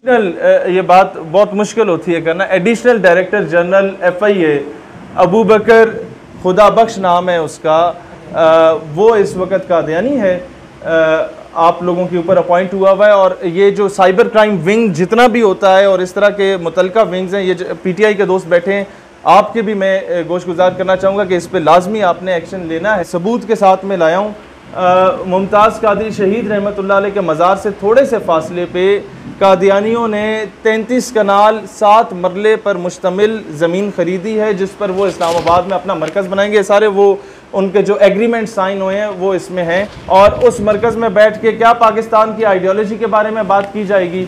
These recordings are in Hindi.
ये बात बहुत मुश्किल होती है करना। Additional director general FIA Abu Bakar Khuda Bakhsh नाम है उसका, वो इस वक्त कादियानी है, आप लोगों के ऊपर अपॉइंट हुआ हुआ है। और ये जो साइबर क्राइम विंग जितना भी होता है और इस तरह के मुतलका विंग्स हैं, ये PTI के दोस्त बैठे हैं, आपके भी मैं गोशगुजार करना चाहूँगा कि इस पर लाजमी आपने एक्शन लेना है। सबूत के साथ में लाया हूँ, मुमताज़ कादरी शहीद रहमतुल्लाह अलैह के मज़ार से थोड़े से फासले पे कादियानियों ने 33 कनाल 7 मरले पर मुश्तमिल ज़मीन ख़रीदी है, जिस पर वो इस्लामाबाद में अपना मरकज़ बनाएंगे। सारे वो उनके जो एग्रीमेंट साइन हुए हैं वो इसमें हैं। और उस मरकज़ में बैठ के क्या पाकिस्तान की आइडियोलॉजी के बारे में बात की जाएगी,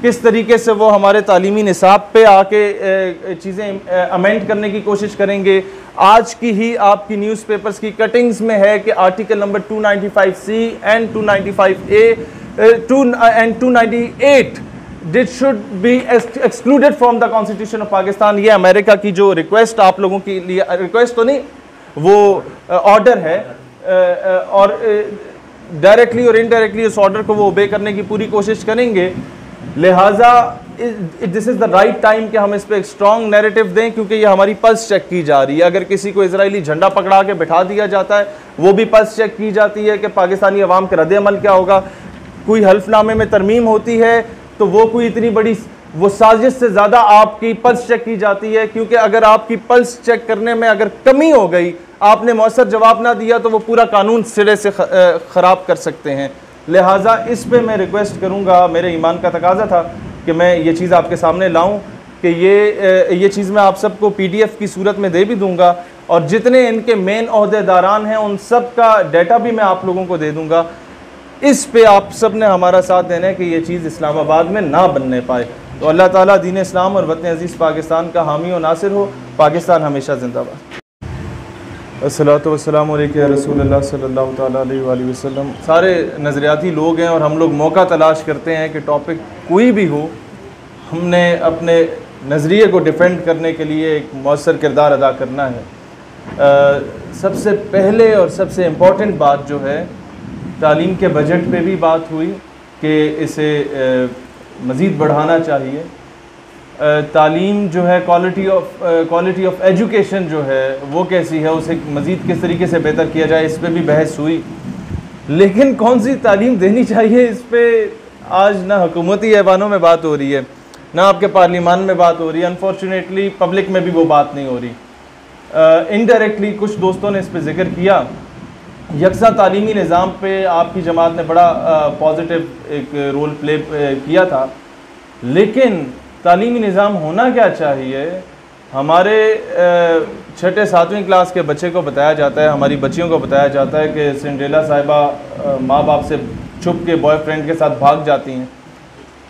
किस तरीके से वो हमारे तालीमी निसाब पे आके चीज़ें अमेंड करने की कोशिश करेंगे। आज की ही आपकी न्यूज़पेपर्स की कटिंग्स में है कि article number 295C and 295A and 298 this should be excluded from the constitution of Pakistan. ये अमेरिका की जो रिक्वेस्ट आप लोगों के लिए, रिक्वेस्ट तो नहीं, वो ऑर्डर है, और डायरेक्टली और इनडायरेक्टली उस ऑर्डर को वो ओबे करने की पूरी कोशिश करेंगे। लिहाजा this is the right time कि हम इस पर एक स्ट्रॉन्ग नैरेटिव दें, क्योंकि ये हमारी पल्स चेक की जा रही है। अगर किसी को इजरायली झंडा पकड़ा के बिठा दिया जाता है, वो भी पल्स चेक की जाती है कि पाकिस्तानी अवाम का रद्द-ए-अमल क्या होगा। कोई हल्फनामे में तरमीम होती है तो वो कोई इतनी बड़ी वो साजिश से ज़्यादा आपकी पल्स चेक की जाती है, क्योंकि अगर आपकी पल्स चेक करने में अगर कमी हो गई, आपने मौसर जवाब ना दिया, तो वो पूरा कानून सिरे से ख़राब कर सकते हैं। लिहाजा इस पे मैं रिक्वेस्ट करूँगा, मेरे ईमान का तकाजा था कि मैं ये चीज़ आपके सामने लाऊं कि ये चीज़ मैं आप सबको PDF की सूरत में दे भी दूँगा, और जितने इनके मेन ओहदेदारान हैं उन सब का डाटा भी मैं आप लोगों को दे दूँगा। इस पे आप सब ने हमारा साथ देना है कि ये चीज़ इस्लामाबाद में ना बनने पाए। तो अल्लाह ताला दीन इस्लाम और वतन अज़ीज़ पाकिस्तान का हामी और नासिर हो। पाकिस्तान हमेशा जिंदाबाद। अस्सलातु वस्सलामु अलैका रसूलुल्लाह सल्लल्लाहु तआला अलैहि वसल्लम। सारे नज़रियाती लोग हैं और हम लोग मौका तलाश करते हैं कि टॉपिक कोई भी हो, हमने अपने नज़रिए को डिफेंड करने के लिए एक मौसर किरदार अदा करना है। सबसे पहले और सबसे इम्पॉर्टेंट बात जो है, तालीम के बजट पे भी बात हुई कि इसे मज़ीद बढ़ाना चाहिए। तालीम जो है, क्वालिटी ऑफ एजुकेशन जो है वो कैसी है, उसे मज़ीद किस तरीके से बेहतर किया जाए, इस पर भी बहस हुई। लेकिन कौन सी तालीम देनी चाहिए, इस पर आज ना हुकूमती ऐवानों में बात हो रही है, ना आपके पार्लिमान में बात हो रही है। अनफॉर्चुनेटली पब्लिक में भी वो बात नहीं हो रही। इनडायरेक्टली कुछ दोस्तों ने इस पर जिक्र किया। यकसा तालीमी निज़ाम पे आपकी जमात ने बड़ा पॉजिटिव एक रोल प्ले किया था, लेकिन तालीमी निज़ाम होना क्या चाहिए। हमारे 6-7वीं क्लास के बच्चे को बताया जाता है, हमारी बच्चियों को बताया जाता है कि सिंड्रेला साहिबा माँ बाप से छुप के बॉयफ्रेंड के साथ भाग जाती हैं,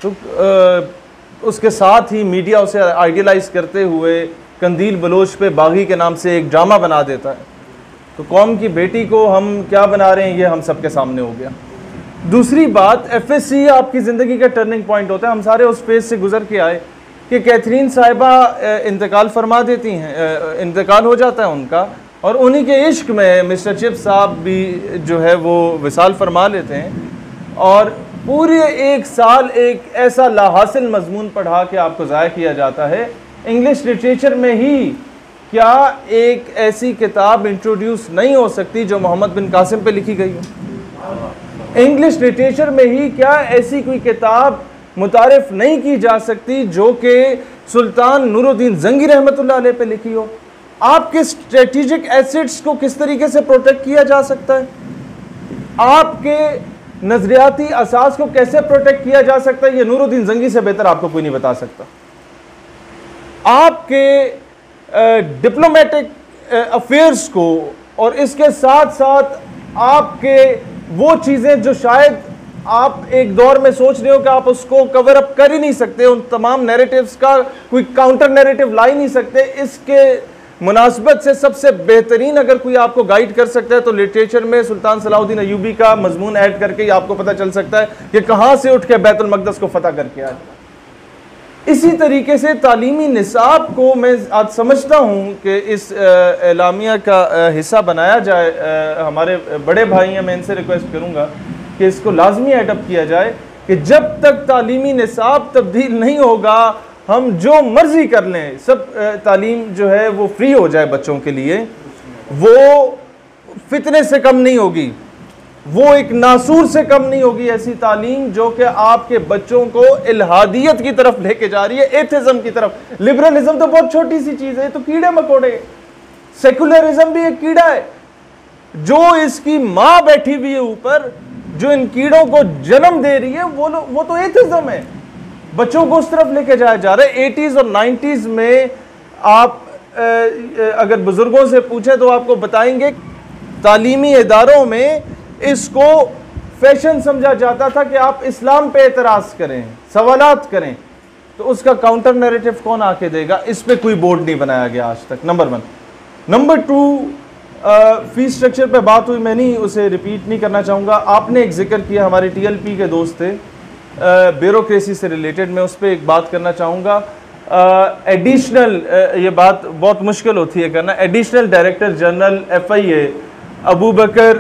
तो उसके साथ ही मीडिया उसे आइडियलाइज़ करते हुए कंदील बलोच पे बागी के नाम से एक ड्रामा बना देता है। तो कौम की बेटी को हम क्या बना रहे हैं, ये हम सबके सामने हो गया। दूसरी बात, FSC आपकी ज़िंदगी का टर्निंग पॉइंट होता है। हम सारे उस फेज से गुजर के आए कि कैथरीन साहिबा इंतकाल फरमा देती हैं, इंतकाल हो जाता है उनका, और उन्हीं के इश्क में मिस्टर चिप साहब भी जो है वो विसाल फरमा लेते हैं। और पूरे 1 साल एक ऐसा लाहासिल मजमून पढ़ा के आपको ज़ाया किया जाता है। इंग्लिश लिटरेचर में ही क्या एक ऐसी किताब इंट्रोड्यूस नहीं हो सकती जो मोहम्मद बिन कासिम पे लिखी गई हो। इंग्लिश लिटरेचर में ही क्या ऐसी कोई किताब मुतारिफ नहीं की जा सकती जो कि सुल्तान नूरुद्दीन जंगी रहमतुल्लाह अलैह पे लिखी हो। आपके स्ट्रेटेजिक एसेट्स को किस तरीके से प्रोटेक्ट किया जा सकता है, आपके नजरियाती असास को कैसे प्रोटेक्ट किया जा सकता है, ये नूरुद्दीन जंगी से बेहतर आपको कोई नहीं बता सकता। आपके डिप्लोमेटिक अफेयर्स को और इसके साथ साथ आपके वो चीज़ें जो शायद आप एक दौर में सोच रहे हो कि आप उसको कवर अप कर ही नहीं सकते, उन तमाम नैरेटिव्स का कोई काउंटर नैरेटिव ला ही नहीं सकते, इसके मुनासबत से सबसे बेहतरीन अगर कोई आपको गाइड कर सकता है तो लिटरेचर में सुल्तान सलाहुद्दीन अय्यूबी का मजमून ऐड करके ही आपको पता चल सकता है कि कहाँ से उठ के बैतुल मक़दस को फतह करके आए। इसी तरीके से तालीमी निसाब को मैं आज समझता हूँ कि इस एलामिया का हिस्सा बनाया जाए। हमारे बड़े भाई हैं, मैं इनसे रिक्वेस्ट करूँगा कि इसको लाजमी एडप्ट किया जाए। कि जब तक तालीमी निसाब तब्दील नहीं होगा हम जो मर्जी कर लें, सब तालीम जो है वो फ्री हो जाए बच्चों के लिए, वो फितने से कम नहीं होगी, वो एक नासूर से कम नहीं होगी। ऐसी तालीम जो कि आपके बच्चों को इल्हादियत की तरफ लेके जा रही है, एथिज्म की तरफ। लिबरलिज्म तो बहुत छोटी सी चीज है, तो कीड़े मकोड़े। सेकुलरिज्म भी एक कीड़ा है, जो इसकी माँ बैठी हुई है ऊपर, जो इन कीड़ों को जन्म दे रही है, वो तो एथिज्म है। बच्चों को उस तरफ लेके जाया जा रहा है। 80s और 90s में आप अगर बुजुर्गों से पूछें तो आपको बताएंगे तालीमी इदारों में इसको फैशन समझा जाता था कि आप इस्लाम पे एतराज करें, सवालात करें, तो उसका काउंटर नैरेटिव कौन आके देगा? इस पे कोई बोर्ड नहीं बनाया गया आज तक, नंबर 1। नंबर 2, फीस स्ट्रक्चर पे बात हुई, मैं नहीं उसे रिपीट नहीं करना चाहूँगा। आपने एक जिक्र किया, हमारे TLP के दोस्त थे, ब्यूरोक्रेसी से रिलेटेड, मैं उस पर एक बात करना चाहूँगा। एडिशनल ये बात बहुत मुश्किल होती है करना। Additional director general FIA Abu Bakar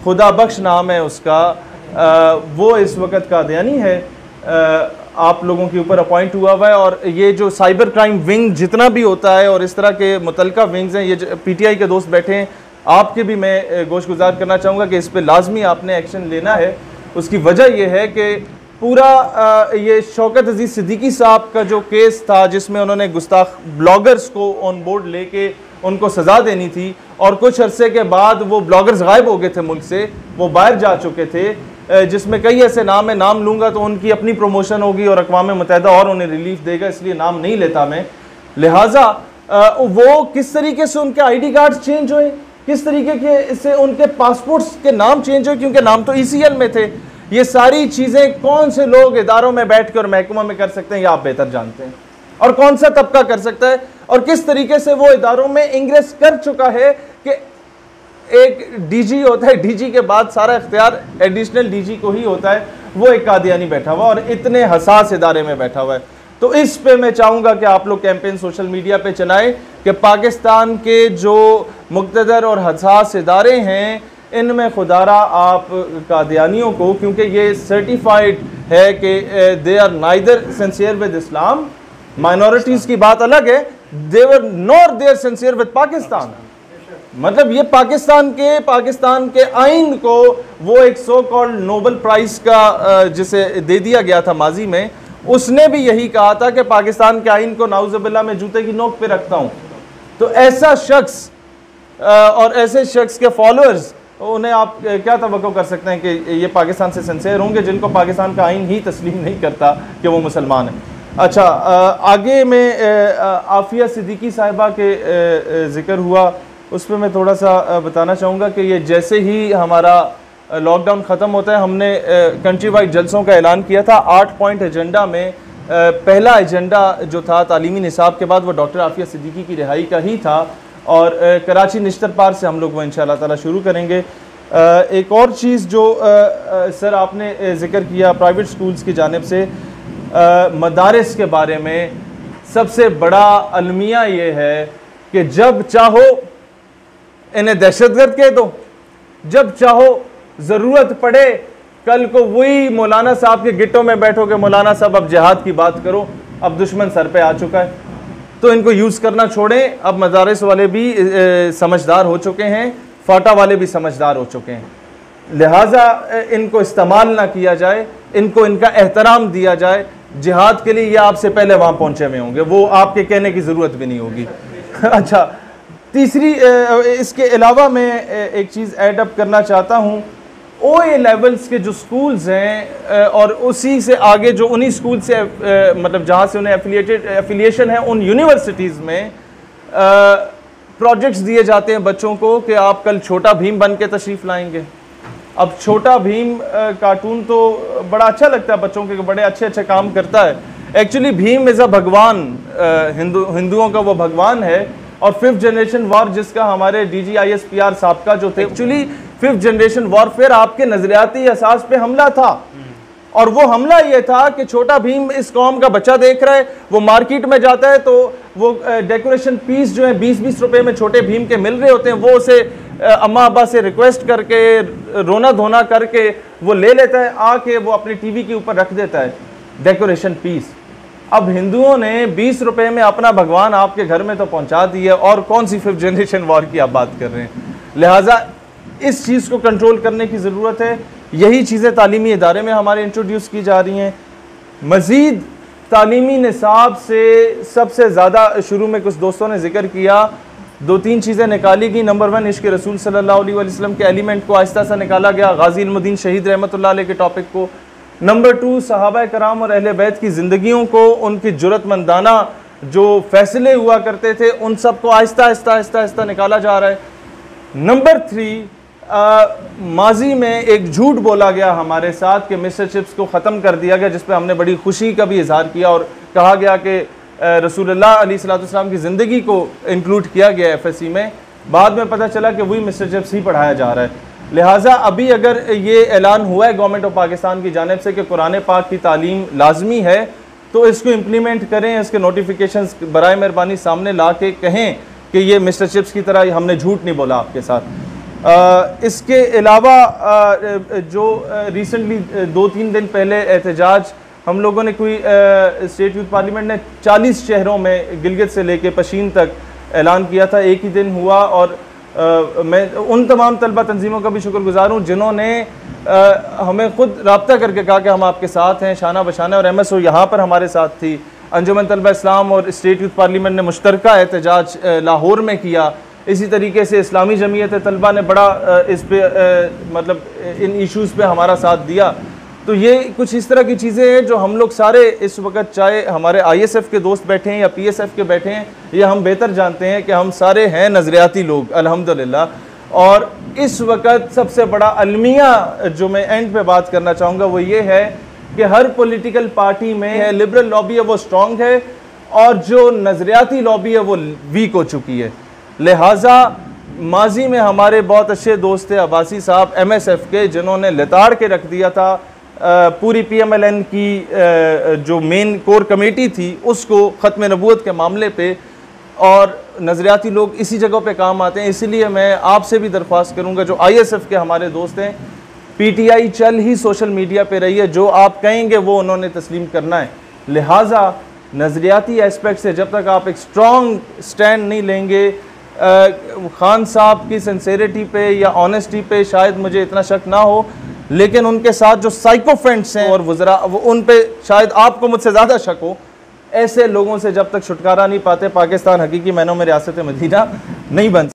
Khuda Bakhsh नाम है उसका, वो इस वक्त कादियानी है, आप लोगों के ऊपर अपॉइंट हुआ हुआ है। और ये जो साइबर क्राइम विंग जितना भी होता है और इस तरह के मुतलका विंग्स हैं, ये PTI के दोस्त बैठे हैं, आपके भी मैं गोशगुजार करना चाहूँगा कि इस पर लाजमी आपने एक्शन लेना है। उसकी वजह यह है कि पूरा ये शौकत अजीज़ सिद्दीकी साहब का जो केस था, जिसमें उन्होंने गुस्ताख ब्लॉगर्स को ऑन बोर्ड लेके उनको सज़ा देनी थी, और कुछ अरसे के बाद वो ब्लॉगर्स गायब हो गए थे मुल्क से, वो बाहर जा चुके थे, जिसमें कई ऐसे नाम है, नाम लूँगा तो उनकी अपनी प्रमोशन होगी और अक़वाम मुत्तहिदा और उन्हें रिलीफ देगा, इसलिए नाम नहीं लेता मैं। लिहाजा वो किस तरीके से उनके ID कार्ड्स चेंज हुए, किस तरीके से उनके पासपोर्ट्स के नाम चेंज हुए, क्योंकि नाम तो ECL में थे। ये सारी चीज़ें कौन से लोग इदारों में बैठ कर महकमा में कर सकते हैं, या आप बेहतर जानते हैं, और कौन सा तबका कर सकता है, और किस तरीके से वो इदारों में इंग्रेस कर चुका है कि एक DG होता है, DG के बाद सारा इख्तियार एडिशनल DG को ही होता है, वो एक कादियानी बैठा हुआ और इतने हसास इदारे में बैठा हुआ है। तो इस पे मैं चाहूँगा कि आप लोग कैंपेन सोशल मीडिया पे चलाएं कि पाकिस्तान के जो मुक़्तदर और हसास इदारे हैं, इनमें खुदारा आप कादियानियों को, क्योंकि ये सर्टिफाइड है कि they are neither sincere with Islam, minorities की बात अलग है, they were not there sincere with Pakistan. मतलब ये पाकिस्तान के आइन को वो एक सो कॉल्ड नोबल प्राइज का जिसे दे दिया गया था माजी में, उसने भी यही कहा था कि पाकिस्तान के आइन को नाउज़ुबिल्लाह में जूते की नोक पे रखता हूँ। तो ऐसा शख्स और ऐसे शख्स के फॉलोअर्स, उन्हें आप क्या तवक्को कर सकते हैं कि ये पाकिस्तान से सिंसियर होंगे, जिनको पाकिस्तान का आइन ही तस्लीम नहीं करता कि वो मुसलमान हैं। अच्छा, आगे में आफिया सिद्दीकी साहिबा के ज़िक्र हुआ, उस पर मैं थोड़ा सा बताना चाहूँगा कि ये जैसे ही हमारा लॉकडाउन ख़त्म होता है, हमने कंट्री वाइड जलसों का ऐलान किया था। 8 पॉइंट एजेंडा में पहला एजेंडा जो था तालीमी निसाब के बाद, वो डॉक्टर आफिया सिद्दीकी की रिहाई का ही था, और कराची निश्तर पार से हम लोग वो इंशाअल्लाह ताला शुरू करेंगे। एक और चीज़ जो सर आपने ज़िक्र किया प्राइवेट स्कूल्स की जानिब से, मदारिस के बारे में सबसे बड़ा अलमिया ये है कि जब चाहो इन्हें दहशतगर्द कह दो, जब चाहो ज़रूरत पड़े कल को वही मौलाना साहब के गिट्टों में बैठो कि मौलाना साहब अब जिहाद की बात करो, अब दुश्मन सर पे आ चुका है, तो इनको यूज़ करना छोड़ें। अब मदारिस वाले भी समझदार हो चुके हैं, फाटा वाले भी समझदार हो चुके हैं, लिहाजा इनको इस्तेमाल ना किया जाए, इनको इनका एहतराम दिया जाए। जिहाद के लिए ये आपसे पहले वहाँ पहुँचे हुए होंगे, वो आपके कहने की ज़रूरत भी नहीं होगी। अच्छा, तीसरी इसके अलावा मैं एक चीज़ ऐड अप करना चाहता हूँ, OA लेवल्स के जो स्कूल्स हैं और उसी से आगे जो उन्हीं स्कूल से मतलब जहाँ से उन्हें एफिलिएशन है, उन यूनिवर्सिटीज़ में प्रोजेक्ट्स दिए जाते हैं बच्चों को कि आप कल छोटा भीम बन के तशरीफ़ लाएंगे। अब छोटा भीम कार्टून तो बड़ा अच्छा लगता है बच्चों के, बड़े अच्छे अच्छे काम करता है। एक्चुअली भीम इज़ अ भगवान, हिंदुओं का वो भगवान है, और 5th जनरेशन वॉर जिसका हमारे DGISPR साहब का जो थे, एक्चुअली 5th जनरेशन वॉरफेयर आपके नजरियाती असास पे हमला था, और वो हमला ये था कि छोटा भीम इस कौम का बच्चा देख रहा है, वो मार्केट में जाता है तो वो डेकोरेशन पीस जो है 20-20 रुपए में छोटे भीम के मिल रहे होते हैं, वो उसे अम्मा अब्बा से रिक्वेस्ट करके, रोना धोना करके वो ले लेता है, आके वो अपनी टीवी के ऊपर रख देता है डेकोरेशन पीस। अब हिंदुओं ने 20 रुपए में अपना भगवान आपके घर में तो पहुंचा दिया, और कौन सी 5th जनरेशन वॉर की आप बात कर रहे हैं। लिहाजा इस चीज़ को कंट्रोल करने की ज़रूरत है। यही चीज़ें तालीमी इदारे में हमारे इंट्रोड्यूस की जा रही हैं। मज़ीद तालीमी निसाब से सबसे ज़्यादा शुरू में कुछ दोस्तों ने जिक्र किया, 2-3 चीज़ें निकाली गई। नंबर 1, इश्क़ रसूल सल्लल्लाहु अलैहि वसल्लम के एलिमेंट को आहिस्ता सा निकाला गया, गाज़ी इल्मुद्दीन शहीद रहमतुल्लाह अलैह के टॉपिक को। नंबर 2, सहाबा कराम और अहले बैत की ज़िंदगियों को, उनकी जुर्रतमंदाना जो फ़ैसले हुआ करते थे, उन सब को आहिस्ता आहिस्ता निकाला जा रहा है। नंबर 3, माजी में एक झूठ बोला गया हमारे साथ कि मिस्टर चिप्स को ख़त्म कर दिया गया, जिस पे हमने बड़ी खुशी का भी इजहार किया और कहा गया कि रसूलुल्लाह अलैहिस्सलाम की ज़िंदगी को इंक्लूड किया गया FSC में। बाद में पता चला कि वही मिस्टर चिप्स ही पढ़ाया जा रहा है। लिहाजा अभी अगर ये ऐलान हुआ है गवर्नमेंट ऑफ पाकिस्तान की जानिब से कि कुरान पाक की तालीम लाजमी है, तो इसको इम्प्लीमेंट करें, इसके नोटिफिकेशंस बराए मेहरबानी सामने ला के कहें कि ये मिस्टर चिप्स की तरह हमने झूठ नहीं बोला आपके साथ। इसके अलावा जो रिसेंटली 2-3 दिन पहले एहतजाज हम लोगों ने कोई स्टेट यूथ पार्लियामेंट ने 40 शहरों में गिलगित से लेके पशीन तक ऐलान किया था, एक ही दिन हुआ। और मैं उन तमाम तलबा तंजीमों का भी शुक्रगुजार हूँ जिन्होंने हमें खुद रब्ता करके कहा कि हम आपके साथ हैं, शाना बशाना। और MSO यहाँ पर हमारे साथ थी, अंजुमन तलबा इस्लाम और स्टेट यूथ पार्लियामेंट ने मुश्तरका एहतजाज लाहौर में किया। इसी तरीके से इस्लामी जमीयत तलबा ने बड़ा इस पे मतलब इन इश्यूज़ पे हमारा साथ दिया। तो ये कुछ इस तरह की चीज़ें हैं जो हम लोग सारे इस वक्त, चाहे हमारे ISF के दोस्त बैठे हैं या PSF के बैठे हैं, ये हम बेहतर जानते हैं कि हम सारे हैं नज़रियाती लोग अल्हम्दुलिल्लाह। और इस वक्त सबसे बड़ा अलमिया जो मैं एंड पे बात करना चाहूँगा वो ये है कि हर पॉलिटिकल पार्टी में है, लिबरल लॉबी है वो स्ट्रॉन्ग है, और जो नज़रियाती लॉबी है वो वीक हो चुकी है। लिहाजा माजी में हमारे बहुत अच्छे दोस्त थे अब्बासी साहब MSF के, जिन्होंने लिताड़ के रख दिया था पूरी PMLN की जो मेन कोर कमेटी थी उसको ख़त्म नबूवत के मामले पे। और नज़रियाती लोग इसी जगह पे काम आते हैं, इसीलिए मैं आपसे भी दरख्वास्त करूँगा, जो ISF के हमारे दोस्त हैं, PTI चल ही सोशल मीडिया पे रही है, जो आप कहेंगे वो उन्होंने तस्लीम करना है। लिहाजा नज़रियाती एस्पेक्ट से जब तक आप एक स्ट्रॉन्ग स्टैंड नहीं लेंगे, खान साहब की सिंसेरिटी पे या ऑनेस्टी पे शायद मुझे इतना शक ना हो, लेकिन उनके साथ जो साइकोफेंट्स हैं और वज़रा, वो उन पे शायद आपको मुझसे ज़्यादा शक हो। ऐसे लोगों से जब तक छुटकारा नहीं पाते, पाकिस्तान हकीकी मायनों में रियासत मदीना नहीं बन